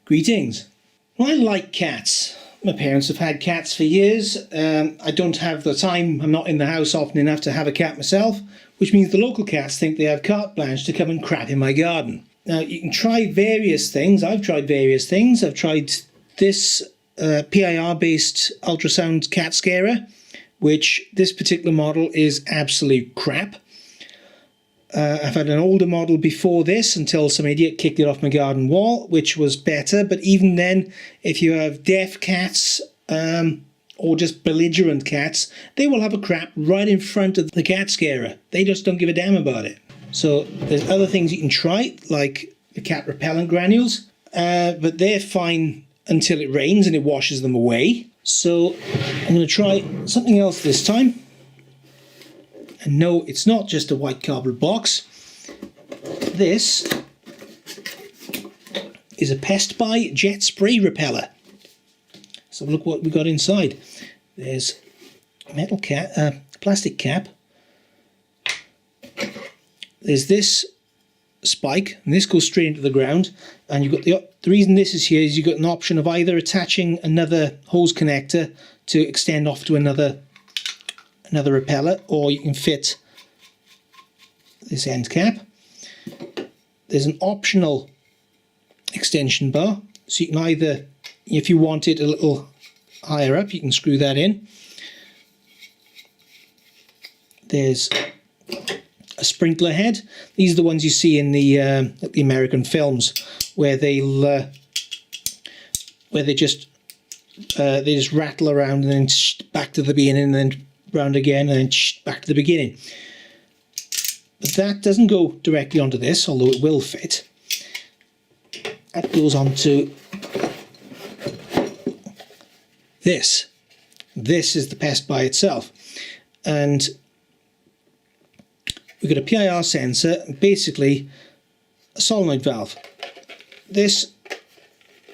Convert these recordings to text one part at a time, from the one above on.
Greetings. Well, I like cats. My parents have had cats for years. I don't have the time, I'm not in the house often enough to have a cat myself, which means the local cats think they have carte blanche to come and crap in my garden. Now, you can try various things. I've tried various things. I've tried this PIR-based ultrasound cat scarer, which this particular model is absolute crap. I've had an older model before this until some idiot kicked it off my garden wall, which was better. But even then, if you have deaf cats or just belligerent cats, they will have a crap right in front of the cat scarer. They just don't give a damn about it. So there's other things you can try, like the cat repellent granules, but they're fine until it rains and it washes them away. So I'm going to try something else this time. And no, it's not just a white cardboard box. This is a PestBye Jet Spray repeller. So look what we got inside. There's a metal cap, plastic cap. There's this spike, and this goes straight into the ground. And you've got the reason this is here is you've got an option of either attaching another hose connector to extend off to another repeller, or you can fit this end cap. There's an optional extension bar, so you can either, if you want it a little higher up, you can screw that in. There's a sprinkler head. These are the ones you see in the American films, where they just rattle around and then back to the beginning, and then round again, and then back to the beginning. But that doesn't go directly onto this, although it will fit. That goes onto this. This is the PestBye itself, and we've got a PIR sensor, and basically a solenoid valve. This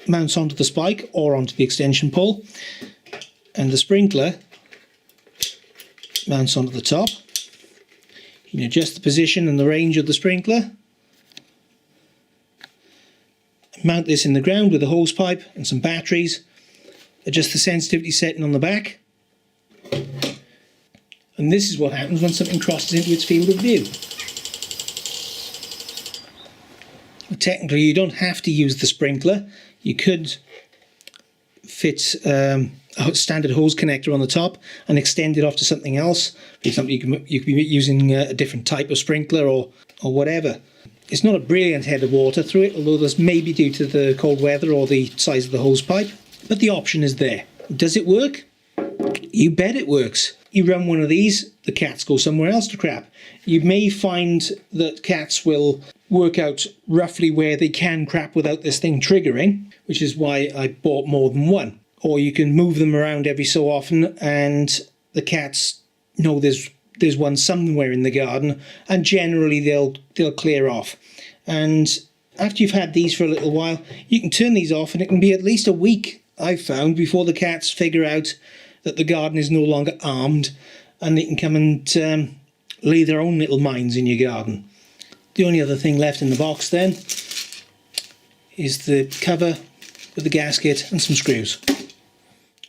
mounts onto the spike or onto the extension pole, and the sprinkler mounts onto the top. You can adjust the position and the range of the sprinkler. Mount this in the ground with a hose pipe and some batteries. Adjust the sensitivity setting on the back. And this is what happens when something crosses into its field of view. Technically, you don't have to use the sprinkler. You could fit a standard hose connector on the top and extend it off to something else. For example, you could be using a different type of sprinkler or whatever. It's not a brilliant head of water through it, although there's maybe due to the cold weather or the size of the hose pipe. But the option is there. Does it work? You bet it works. You run one of these, the cats go somewhere else to crap. You may find that cats will work out roughly where they can crap without this thing triggering, which is why I bought more than one. Or you can move them around every so often and the cats know there's one somewhere in the garden, and generally they'll clear off. And after you've had these for a little while, you can turn these off, and it can be at least a week, I've found, before the cats figure out that the garden is no longer armed and they can come and lay their own little mines in your garden. The only other thing left in the box then is the cover with the gasket and some screws.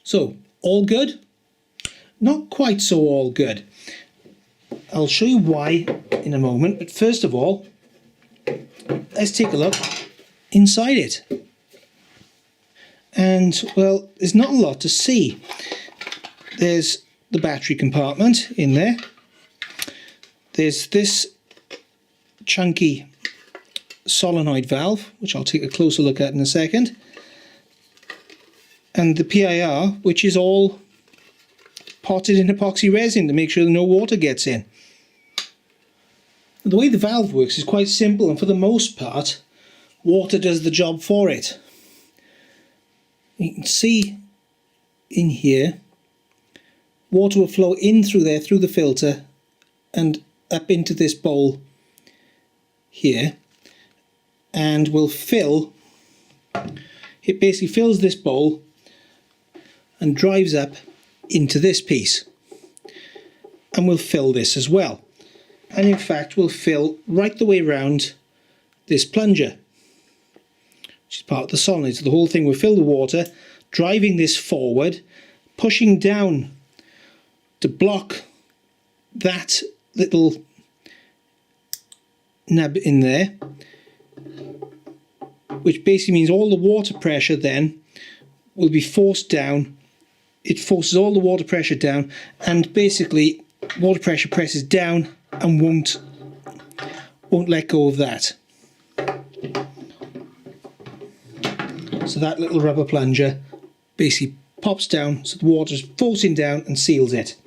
So, all good? Not quite so all good. I'll show you why in a moment, but first of all, let's take a look inside it. And, well, there's not a lot to see. There's the battery compartment in there. There's this chunky solenoid valve, which I'll take a closer look at in a second. And the PIR, which is all potted in epoxy resin to make sure no water gets in. The way the valve works is quite simple, and for the most part, water does the job for it. You can see in here, water will flow in through there, through the filter, and up into this bowl here, and will fill, it basically fills this bowl and drives up into this piece, and will fill this as well, and in fact will fill right the way around this plunger. which is part of the solenoid. So the whole thing will fill with water, driving this forward, pushing down to block that little nub in there, which basically means all the water pressure then will be forced down. It forces all the water pressure down, and basically water pressure presses down and won't let go of that. So that little rubber plunger basically pops down, so the water is forcing down and seals it.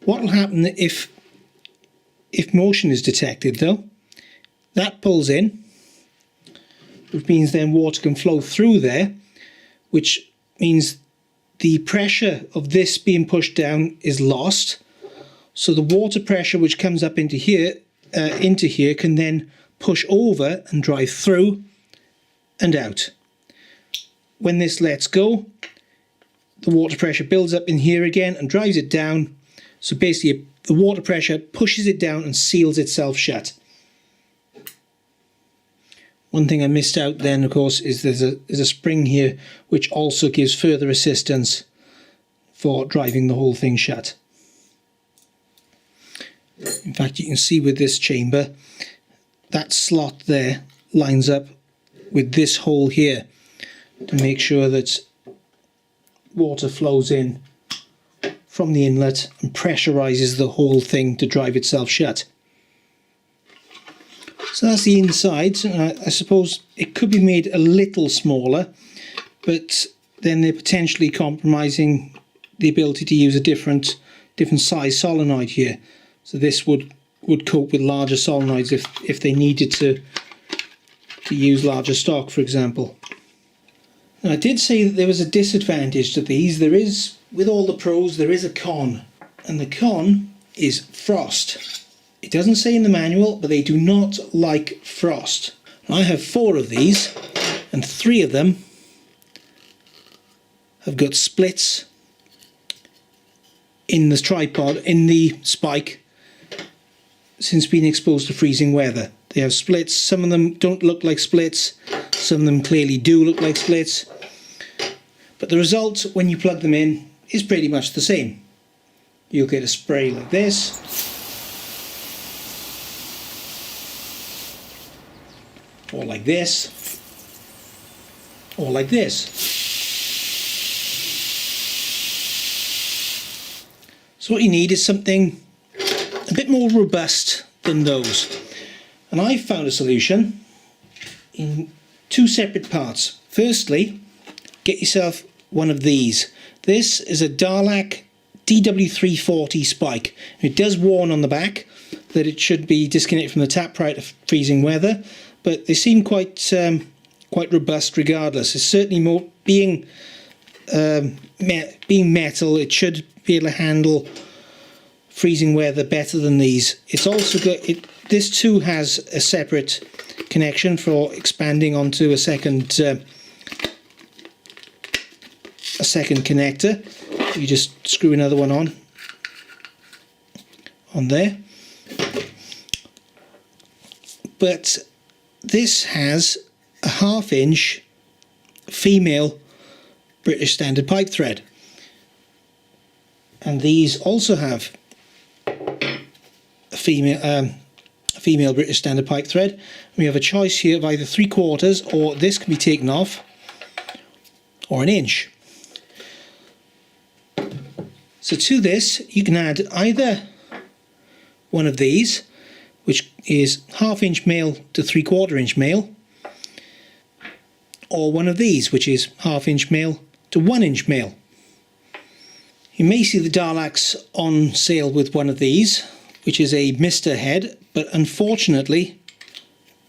What will happen if motion is detected though? That pulls in, which means then water can flow through there, which means the pressure of this being pushed down is lost. So the water pressure which comes up into here can then push over and drive through and out. When this lets go, the water pressure builds up in here again and drives it down. So basically the water pressure pushes it down and seals itself shut. One thing I missed out then, of course, is there's a spring here which also gives further assistance for driving the whole thing shut. In fact, you can see with this chamber, that slot there lines up with this hole here to make sure that water flows in from the inlet and pressurizes the whole thing to drive itself shut. So that's the inside. I suppose it could be made a little smaller, but then they're potentially compromising the ability to use a different size solenoid here. So this would cope with larger solenoids if they needed to use larger stock, for example. Now, I did say that there was a disadvantage to these. There is, with all the pros, there is a con, and the con is frost. It doesn't say in the manual, but they do not like frost. I have 4 of these, and 3 of them have got splits in the tripod, in the spike, since being exposed to freezing weather. They have splits. Some of them don't look like splits, some of them clearly do look like splits, but the result when you plug them in is pretty much the same. You'll get a spray like this, or like this, or like this. So what you need is something a bit more robust than those. And I've found a solution in 2 separate parts. Firstly, get yourself one of these. This is a Darlac DW340 spike. It does warn on the back that it should be disconnected from the tap prior to freezing weather, but they seem quite robust regardless. It's certainly more being metal, it should be able to handle freezing weather better than these. It's also got this too has a separate connection for expanding onto a second connector. You just screw another one on there. But this has a 1/2 inch female British standard pipe thread, and these also have a female British standard pipe thread. We have a choice here of either 3/4, or this can be taken off, or 1 inch. So to this you can add either one of these, which is 1/2 inch male to 3/4 inch male, or one of these, which is 1/2 inch male to 1 inch male. You may see the Darlacs on sale with one of these, which is a mister head, but unfortunately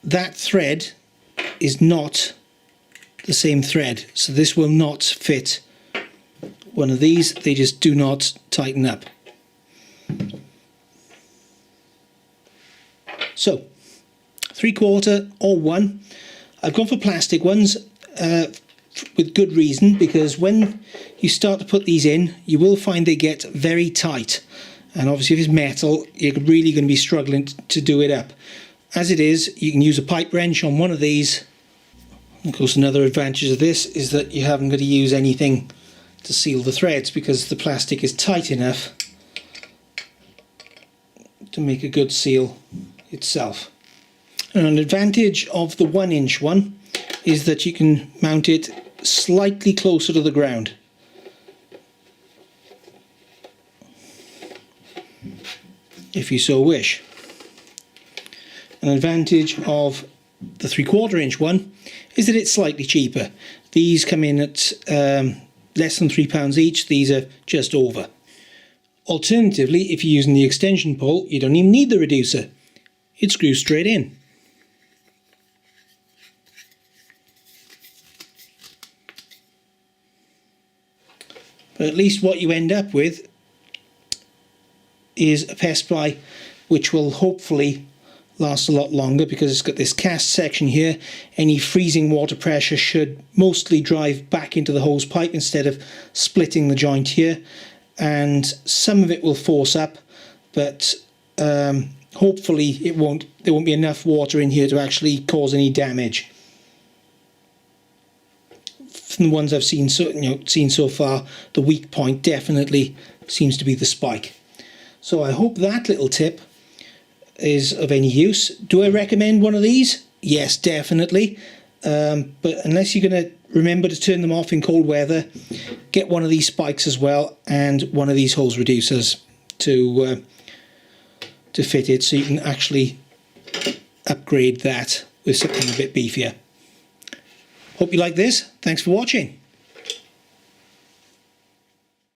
that thread is not the same thread, so this will not fit one of these. They just do not tighten up. So 3/4 or 1. I've gone for plastic ones with good reason, because when you start to put these in, you will find they get very tight, and obviously if it's metal, you're really going to be struggling to do it up. As it is, you can use a pipe wrench on one of these, Of course, another advantage of this is that you haven't got to use anything to seal the threads because the plastic is tight enough to make a good seal itself. And an advantage of the 1-inch one is that you can mount it slightly closer to the ground. If you so wish. An advantage of the 3/4 inch one is that it's slightly cheaper. These come in at less than £3 each. These are just over. Alternatively, if you're using the extension pole, you don't even need the reducer. It screws straight in. But at least what you end up with is a PestBye which will hopefully last a lot longer because it's got this cast section here. Any freezing water pressure should mostly drive back into the hose pipe instead of splitting the joint here, and some of it will force up, but hopefully there won't be enough water in here to actually cause any damage. From the ones I've seen so far, the weak point definitely seems to be the spike. So I hope that little tip is of any use. Do I recommend one of these? Yes, definitely. But unless you're going to remember to turn them off in cold weather, get one of these spikes as well and one of these hose reducers to fit it, so you can actually upgrade that with something a bit beefier. Hope you like this. Thanks for watching.